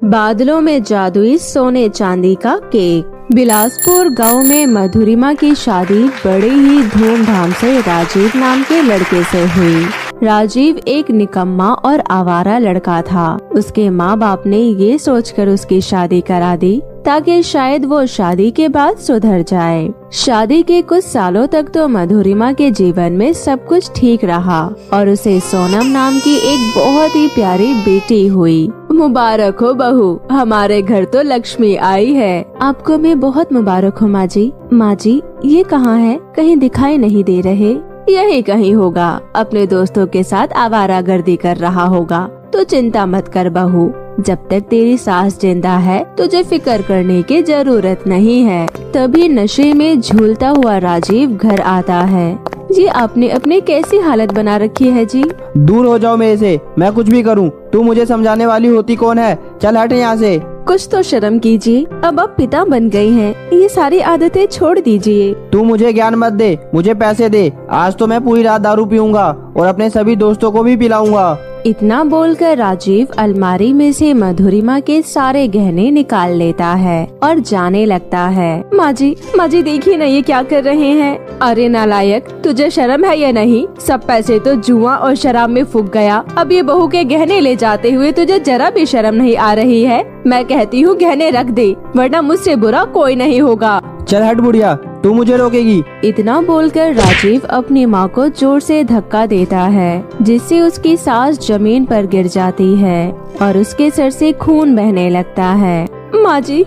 बादलों में जादुई सोने चांदी का केक। बिलासपुर गांव में मधुरिमा की शादी बड़े ही धूमधाम से राजीव नाम के लड़के से हुई। राजीव एक निकम्मा और आवारा लड़का था। उसके माँ बाप ने ये सोचकर उसकी शादी करा दी ताकि शायद वो शादी के बाद सुधर जाए। शादी के कुछ सालों तक तो मधुरिमा के जीवन में सब कुछ ठीक रहा और उसे सोनम नाम की एक बहुत ही प्यारी बेटी हुई। मुबारक हो बहू, हमारे घर तो लक्ष्मी आई है। आपको मैं बहुत मुबारक हो माँ जी। माँ जी, ये कहाँ है? कहीं दिखाई नहीं दे रहे। यही कहीं होगा, अपने दोस्तों के साथ आवारागर्दी कर रहा होगा। तो चिंता मत कर बहू, जब तक तेरी सास जिंदा है तुझे फिक्र करने की जरूरत नहीं है। तभी नशे में झूलता हुआ राजीव घर आता है। जी, आपने अपनी कैसी हालत बना रखी है जी? दूर हो जाओ मेरे से, मैं कुछ भी करूं। तू मुझे समझाने वाली होती कौन है? चल हट यहाँ से। कुछ तो शर्म कीजिए, अब आप पिता बन गए हैं, ये सारी आदतें छोड़ दीजिए। तू मुझे ज्ञान मत दे, मुझे पैसे दे। आज तो मैं पूरी रात दारू पीऊंगा और अपने सभी दोस्तों को भी पिलाऊंगा। इतना बोलकर राजीव अलमारी में से मधुरिमा के सारे गहने निकाल लेता है और जाने लगता है। माँ जी देखिए ना, ये क्या कर रहे हैं? अरे नालायक, तुझे शर्म है या नहीं? सब पैसे तो जुआ और शराब में फूक गया। अब ये बहू के गहने ले जाते हुए तुझे जरा भी शर्म नहीं आ रही है? मैं कहती हूँ गहने रख दे, वरना मुझसे बुरा कोई नहीं होगा। चल हट बुढ़िया, तू मुझे रोकेगी? इतना बोलकर राजीव अपनी माँ को जोर से धक्का देता है, जिससे उसकी सास जमीन पर गिर जाती है और उसके सर से खून बहने लगता है। माँ जी,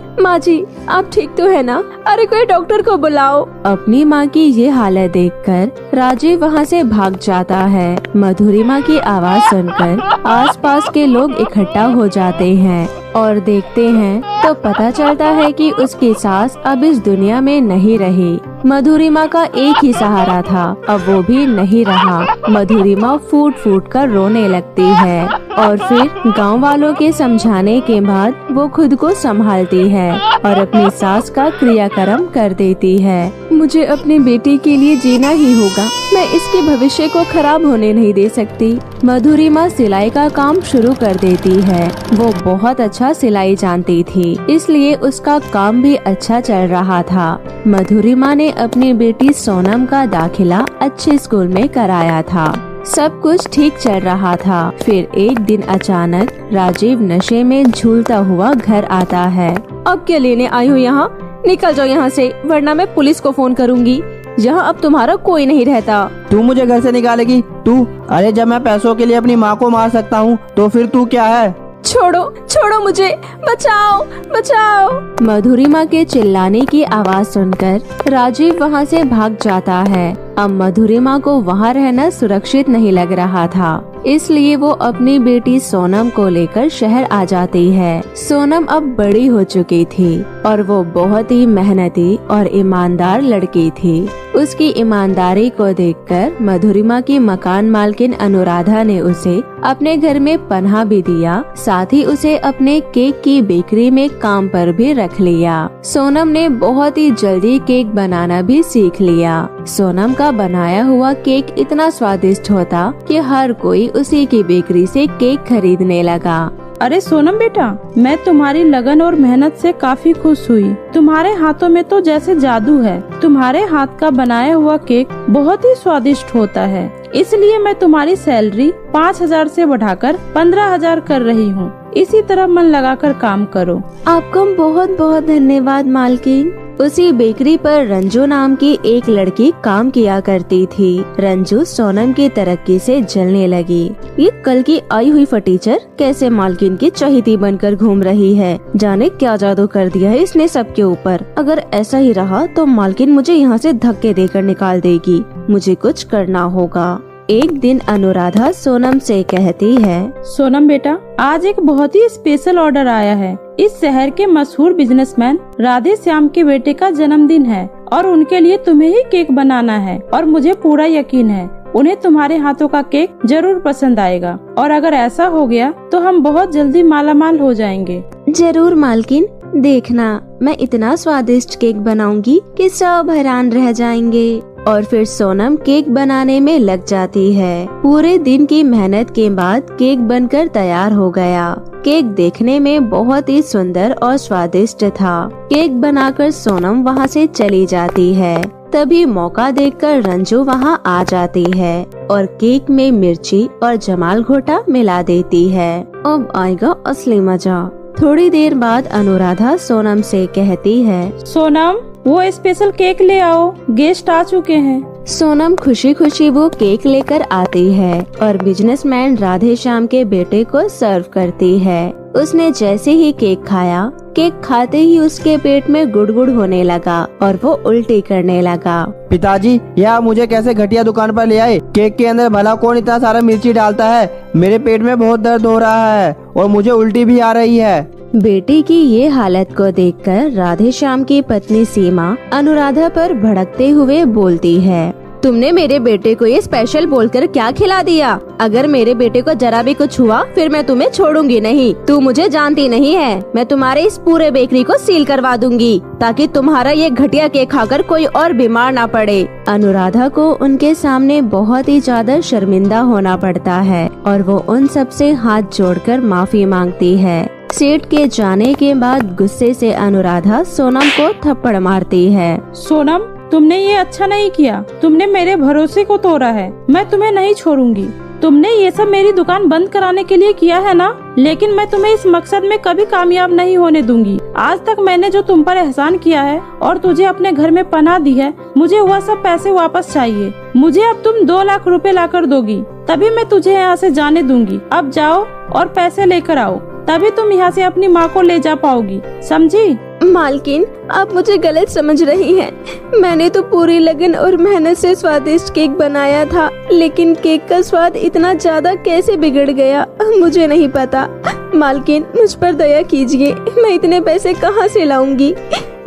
आप ठीक तो है ना? अरे कोई डॉक्टर को बुलाओ। अपनी माँ की ये हालत देखकर राजीव वहाँ से भाग जाता है। मधुरिमा की आवाज सुनकर आसपास के लोग इकट्ठा हो जाते हैं और देखते हैं तो पता चलता है कि उसकी सास अब इस दुनिया में नहीं रही। मधुरिमा का एक ही सहारा था, अब वो भी नहीं रहा। मधुरिमा फूट फूट कर रोने लगती है और फिर गांव वालों के समझाने के बाद वो खुद को संभालती है और अपनी सास का क्रियाक्रम कर देती है। मुझे अपनी बेटी के लिए जीना ही होगा, मैं इसके भविष्य को खराब होने नहीं दे सकती। मधुरिमा सिलाई का काम शुरू कर देती है। वो बहुत अच्छा सिलाई जानती थी, इसलिए उसका काम भी अच्छा चल रहा था। मधुरिमा ने अपनी बेटी सोनम का दाखिला अच्छे स्कूल में कराया था। सब कुछ ठीक चल रहा था। फिर एक दिन अचानक राजीव नशे में झूलता हुआ घर आता है। अब क्या लेने आई हो यहाँ? निकल जाओ यहाँ से, वरना मैं पुलिस को फोन करूँगी। यहाँ अब तुम्हारा कोई नहीं रहता। तू मुझे घर से निकालेगी? तू? अरे जब मैं पैसों के लिए अपनी माँ को मार सकता हूँ तो फिर तू क्या है? छोड़ो मुझे, बचाओ। मधुरिमा के चिल्लाने की आवाज सुनकर राजीव वहाँ से भाग जाता है। अब मधुरिमा को वहाँ रहना सुरक्षित नहीं लग रहा था, इसलिए वो अपनी बेटी सोनम को लेकर शहर आ जाती है। सोनम अब बड़ी हो चुकी थी और वो बहुत ही मेहनती और ईमानदार लड़की थी। उसकी ईमानदारी को देखकर मधुरिमा की मकान मालकिन अनुराधा ने उसे अपने घर में पनाह भी दिया, साथ ही उसे अपने केक की बेकरी में काम पर भी रख लिया। सोनम ने बहुत ही जल्दी केक बनाना भी सीख लिया। सोनम का बनाया हुआ केक इतना स्वादिष्ट होता कि हर कोई उसी की बेकरी से केक खरीदने लगा। अरे सोनम बेटा, मैं तुम्हारी लगन और मेहनत से काफी खुश हुई। तुम्हारे हाथों में तो जैसे जादू है। तुम्हारे हाथ का बनाया हुआ केक बहुत ही स्वादिष्ट होता है, इसलिए मैं तुम्हारी सैलरी 5,000 से बढ़ाकर 15,000 कर रही हूँ। इसी तरह मन लगाकर काम करो। आपको बहुत बहुत धन्यवाद मालकिन। उसी बेकरी पर रंजू नाम की एक लड़की काम किया करती थी। रंजू सोनम की तरक्की से जलने लगी। ये कल की आई हुई फटीचर कैसे मालकिन की चहेती बनकर घूम रही है। जाने क्या जादू कर दिया है इसने सबके ऊपर। अगर ऐसा ही रहा तो मालकिन मुझे यहाँ से धक्के देकर निकाल देगी। मुझे कुछ करना होगा। एक दिन अनुराधा सोनम से कहती है, सोनम बेटा, आज एक बहुत ही स्पेशल ऑर्डर आया है। इस शहर के मशहूर बिजनेसमैन राधे श्याम के बेटे का जन्मदिन है और उनके लिए तुम्हें ही केक बनाना है और मुझे पूरा यकीन है उन्हें तुम्हारे हाथों का केक जरूर पसंद आएगा। और अगर ऐसा हो गया तो हम बहुत जल्दी मालामाल हो जाएंगे। जरूर मालकिन, देखना मैं इतना स्वादिष्ट केक बनाऊंगी कि सब हैरान रह जाएंगे। और फिर सोनम केक बनाने में लग जाती है। पूरे दिन की मेहनत के बाद केक बनकर तैयार हो गया। केक देखने में बहुत ही सुंदर और स्वादिष्ट था। केक बनाकर सोनम वहाँ से चली जाती है। तभी मौका देखकर रंजू वहाँ आ जाती है और केक में मिर्ची और जमाल घोटा मिला देती है। अब आएगा असली मजा। थोड़ी देर बाद अनुराधा सोनम से कहती है, सोनम वो स्पेशल केक ले आओ, गेस्ट आ चुके हैं। सोनम खुशी खुशी वो केक लेकर आती है और बिजनेसमैन राधे श्याम के बेटे को सर्व करती है। उसने जैसे ही केक खाया, केक खाते ही उसके पेट में गुड़गुड़ होने लगा और वो उल्टी करने लगा। पिताजी, यह आप मुझे कैसे घटिया दुकान पर ले आए? केक के अंदर भला कौन इतना सारा मिर्ची डालता है? मेरे पेट में बहुत दर्द हो रहा है और मुझे उल्टी भी आ रही है। बेटी की ये हालत को देखकर राधे श्याम की पत्नी सीमा अनुराधा पर भड़कते हुए बोलती है, तुमने मेरे बेटे को ये स्पेशल बोलकर क्या खिला दिया? अगर मेरे बेटे को जरा भी कुछ हुआ फिर मैं तुम्हें छोड़ूंगी नहीं। तू मुझे जानती नहीं है। मैं तुम्हारे इस पूरे बेकरी को सील करवा दूंगी ताकि तुम्हारा ये घटिया केक खाकर कोई और बीमार ना पड़े। अनुराधा को उनके सामने बहुत ही ज्यादा शर्मिंदा होना पड़ता है और वो उन सबसे हाथ जोड़कर माफी मांगती है। सेठ के जाने के बाद गुस्से से अनुराधा सोनम को थप्पड़ मारती है। सोनम, तुमने ये अच्छा नहीं किया। तुमने मेरे भरोसे को तोड़ा है। मैं तुम्हें नहीं छोड़ूंगी। तुमने ये सब मेरी दुकान बंद कराने के लिए किया है ना, लेकिन मैं तुम्हें इस मकसद में कभी कामयाब नहीं होने दूंगी। आज तक मैंने जो तुम पर एहसान किया है और तुझे अपने घर में पनाह दी है, मुझे वह सब पैसे वापस चाहिए। मुझे अब तुम 2 लाख रुपए लाकर दोगी, तभी मैं तुझे यहाँ से जाने दूंगी। अब जाओ और पैसे लेकर आओ, तभी तुम यहाँ से अपनी माँ को ले जा पाओगी, समझी? मालकिन, आप मुझे गलत समझ रही हैं। मैंने तो पूरी लगन और मेहनत से स्वादिष्ट केक बनाया था, लेकिन केक का स्वाद इतना ज्यादा कैसे बिगड़ गया मुझे नहीं पता। मालकिन, मुझ पर दया कीजिए। मैं इतने पैसे कहाँ से लाऊंगी?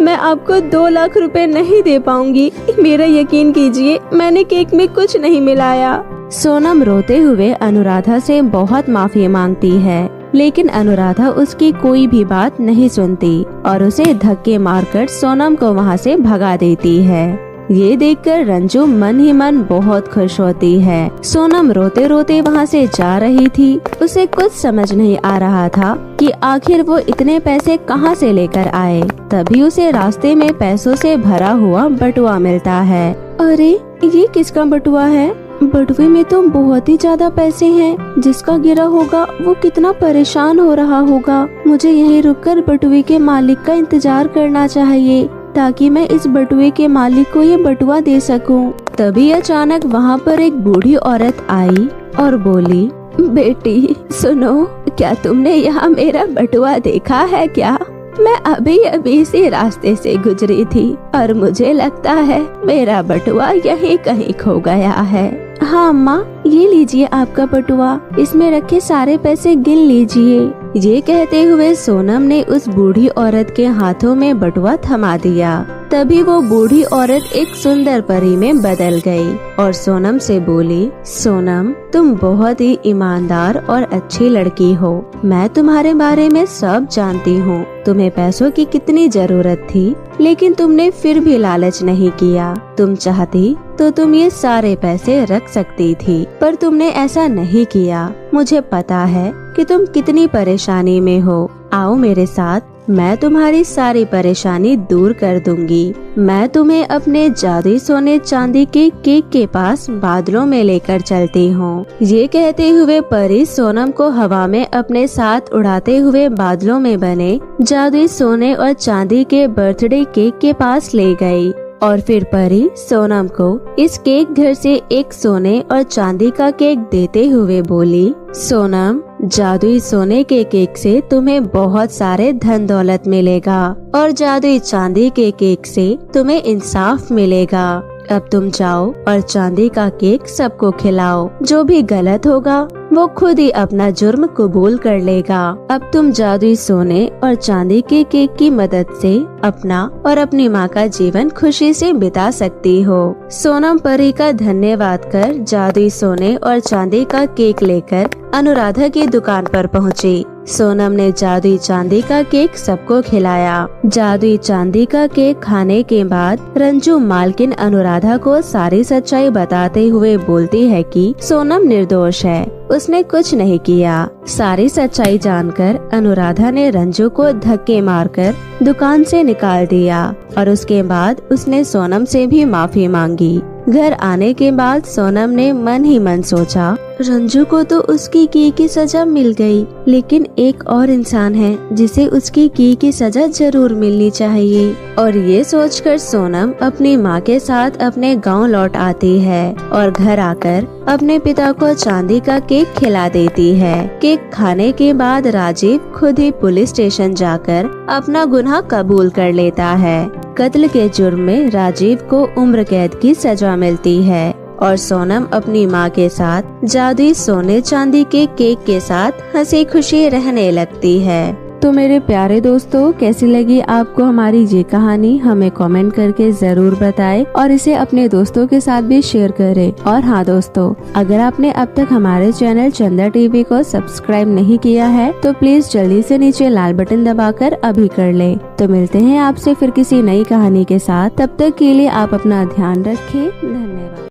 मैं आपको 2 लाख रुपए नहीं दे पाऊंगी। मेरा यकीन कीजिए, मैंने केक में कुछ नहीं मिलाया। सोनम रोते हुए अनुराधा से बहुत माफी मांगती है, लेकिन अनुराधा उसकी कोई भी बात नहीं सुनती और उसे धक्के मारकर सोनम को वहाँ से भगा देती है। ये देखकर रंजू मन ही मन बहुत खुश होती है। सोनम रोते रोते वहाँ से जा रही थी। उसे कुछ समझ नहीं आ रहा था कि आखिर वो इतने पैसे कहाँ से लेकर आए। तभी उसे रास्ते में पैसों से भरा हुआ बटुआ मिलता है। अरे, ये किसका बटुआ है? बटुए में तो बहुत ही ज्यादा पैसे हैं। जिसका गिरा होगा वो कितना परेशान हो रहा होगा। मुझे यहीं रुककर बटुए के मालिक का इंतजार करना चाहिए ताकि मैं इस बटुए के मालिक को ये बटुआ दे सकूं। तभी अचानक वहाँ पर एक बूढ़ी औरत आई और बोली, बेटी सुनो, क्या तुमने यहाँ मेरा बटुआ देखा है क्या? मैं अभी अभी इसी रास्ते से गुजरी थी और मुझे लगता है मेरा बटुआ यहीं कहीं खो गया है। हाँ अम्मा, ये लीजिए आपका बटुआ। इसमें रखे सारे पैसे गिन लीजिए। ये कहते हुए सोनम ने उस बूढ़ी औरत के हाथों में बटुआ थमा दिया। तभी वो बूढ़ी औरत एक सुंदर परी में बदल गई और सोनम से बोली, सोनम, तुम बहुत ही ईमानदार और अच्छी लड़की हो। मैं तुम्हारे बारे में सब जानती हूँ। तुम्हें पैसों की कितनी जरूरत थी, लेकिन तुमने फिर भी लालच नहीं किया। तुम चाहती तो तुम ये सारे पैसे रख सकती थी, पर तुमने ऐसा नहीं किया। मुझे पता है कि तुम कितनी परेशानी में हो। आओ मेरे साथ, मैं तुम्हारी सारी परेशानी दूर कर दूंगी। मैं तुम्हें अपने जादुई सोने चांदी के केक के पास बादलों में लेकर चलती हूँ। ये कहते हुए परी सोनम को हवा में अपने साथ उड़ाते हुए बादलों में बने जादुई सोने और चांदी के बर्थडे केक के पास ले गई। और फिर परी सोनम को इस केक घर से एक सोने और चांदी का केक देते हुए बोली, सोनम, जादुई सोने के केक से तुम्हें बहुत सारे धन दौलत मिलेगा और जादुई चांदी के केक से तुम्हें इंसाफ मिलेगा। अब तुम जाओ और चांदी का केक सबको खिलाओ। जो भी गलत होगा वो खुद ही अपना जुर्म कबूल कर लेगा। अब तुम जादुई सोने और चांदी के केक की मदद से अपना और अपनी माँ का जीवन खुशी से बिता सकती हो। सोनम परी का धन्यवाद कर जादुई सोने और चांदी का केक लेकर अनुराधा की दुकान पर पहुंची। सोनम ने जादुई चांदी का केक सबको खिलाया। जादुई चांदी का केक खाने के बाद रंजू मालकिन अनुराधा को सारी सच्चाई बताते हुए बोलती है कि सोनम निर्दोष है, उसने कुछ नहीं किया। सारी सच्चाई जानकर अनुराधा ने रंजू को धक्के मारकर दुकान से निकाल दिया और उसके बाद उसने सोनम से भी माफी मांगी। घर आने के बाद सोनम ने मन ही मन सोचा, रंजू को तो उसकी की सजा मिल गई, लेकिन एक और इंसान है जिसे उसकी की सजा जरूर मिलनी चाहिए। और ये सोचकर सोनम अपनी माँ के साथ अपने गांव लौट आती है और घर आकर अपने पिता को चांदी का केक खिला देती है। केक खाने के बाद राजीव खुद ही पुलिस स्टेशन जाकर अपना गुनाह कबूल कर लेता है। कत्ल के जुर्म में राजीव को उम्र कैद की सजा मिलती है और सोनम अपनी माँ के साथ जादुई सोने चांदी के केक के साथ हंसी खुशी रहने लगती है। तो मेरे प्यारे दोस्तों, कैसी लगी आपको हमारी ये कहानी? हमें कमेंट करके जरूर बताएं और इसे अपने दोस्तों के साथ भी शेयर करें। और हाँ दोस्तों, अगर आपने अब तक हमारे चैनल चंदा टीवी को सब्सक्राइब नहीं किया है तो प्लीज जल्दी से नीचे लाल बटन दबाकर अभी कर लें। तो मिलते हैं आपसे फिर किसी नई कहानी के साथ। तब तक के लिए आप अपना ध्यान रखें। धन्यवाद।